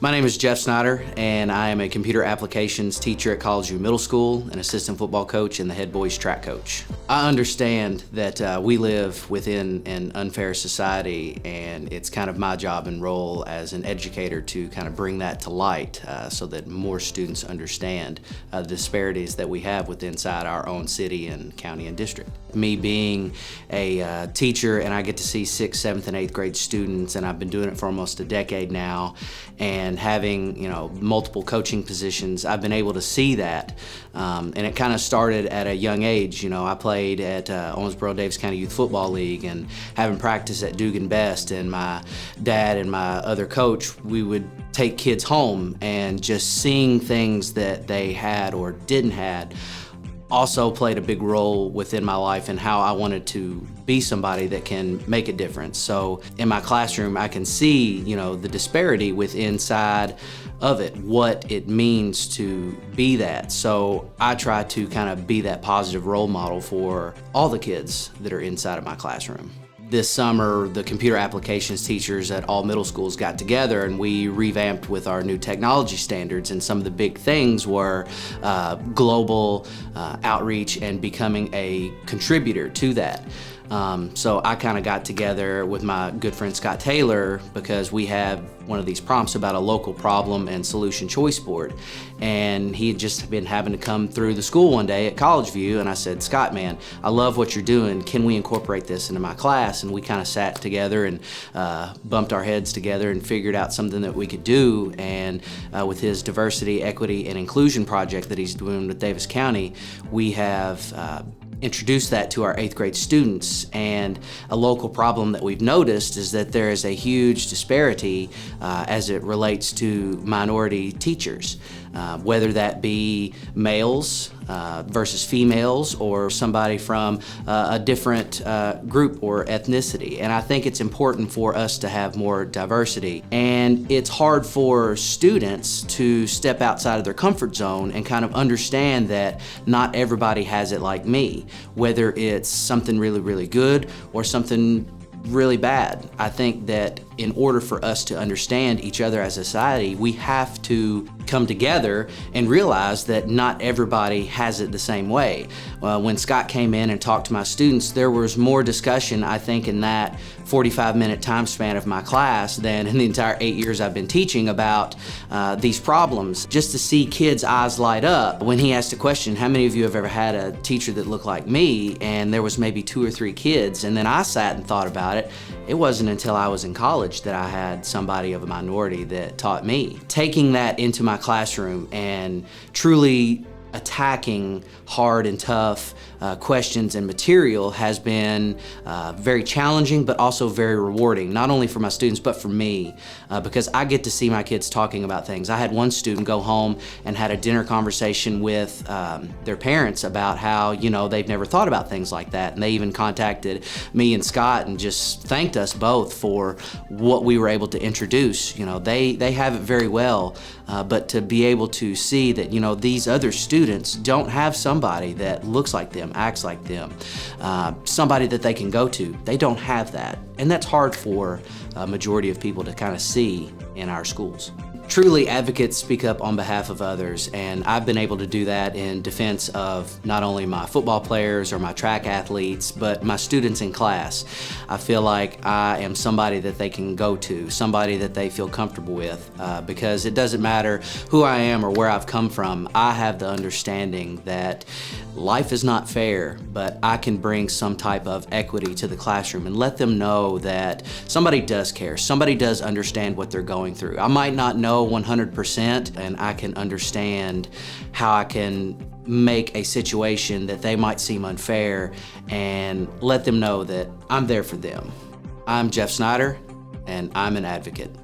My name is Geoff Snyder, and I am a computer applications teacher at College View Middle School, an assistant football coach, and the head boys track coach. I understand that we live within an unfair society, and it's kind of my job and role as an educator to kind of bring that to light so that more students understand the disparities that we have within inside our own city and county and district. Me being a teacher, and I get to see 6th, 7th, and 8th grade students, and I've been doing it for almost a decade now, and having multiple coaching positions, I've been able to see that, and it kind of started at a young age. I played at Owensboro-Davis County Youth Football League, and having practice at Dugan Best, and my dad and my other coach, we would take kids home, and just seeing things that they had or didn't have also played a big role within my life and how I wanted to be somebody that can make a difference. So in my classroom, I can see, the disparity within inside of it, what it means to be that. So I try to kind of be that positive role model for all the kids that are inside of my classroom. This summer, the computer applications teachers at all middle schools got together, and we revamped with our new technology standards, and some of the big things were global outreach and becoming a contributor to that. So I kind of got together with my good friend Scott Taylor, because we have one of these prompts about a local problem and solution choice board, and he had just been having to come through the school one day at College View, and I said, Scott, man, I love what you're doing. Can we incorporate this into my class? And we kind of sat together and bumped our heads together and figured out something that we could do. And with his diversity, equity, and inclusion project that he's doing with Davis County, we have introduce that to our 8th grade students. And a local problem that we've noticed is that there is a huge disparity as it relates to minority teachers, whether that be males versus females, or somebody from a different group or ethnicity. And I think it's important for us to have more diversity. And it's hard for students to step outside of their comfort zone and kind of understand that not everybody has it like me, whether it's something really, really good or something really bad. I think that in order for us to understand each other as a society, we have to come together and realize that not everybody has it the same way. When Scott came in and talked to my students, there was more discussion, I think, in that 45-minute time span of my class than in the entire 8 years I've been teaching about these problems. Just to see kids' eyes light up when he asked a question, how many of you have ever had a teacher that looked like me? And there was maybe 2 or 3 kids, and then I sat and thought about it. It wasn't until I was in college that I had somebody of a minority that taught me. Taking that into my classroom and truly attacking hard and tough questions and material has been very challenging, but also very rewarding, not only for my students, but for me, because I get to see my kids talking about things. I had one student go home and had a dinner conversation with their parents about how, they've never thought about things like that. And they even contacted me and Scott and just thanked us both for what we were able to introduce. They have it very well, but to be able to see that, these other students don't have somebody that looks like them, acts like them, somebody that they can go to. They don't have that. And that's hard for a majority of people to kind of see in our schools. Truly, advocates speak up on behalf of others, and I've been able to do that in defense of not only my football players or my track athletes, but my students in class. I feel like I am somebody that they can go to, somebody that they feel comfortable with, because it doesn't matter who I am or where I've come from. I have the understanding that life is not fair, but I can bring some type of equity to the classroom and let them know that somebody does care, somebody does understand what they're going through. I might not know 100%, and I can understand how I can make a situation that they might seem unfair and let them know that I'm there for them. I'm Geoff Snyder, and I'm an advocate.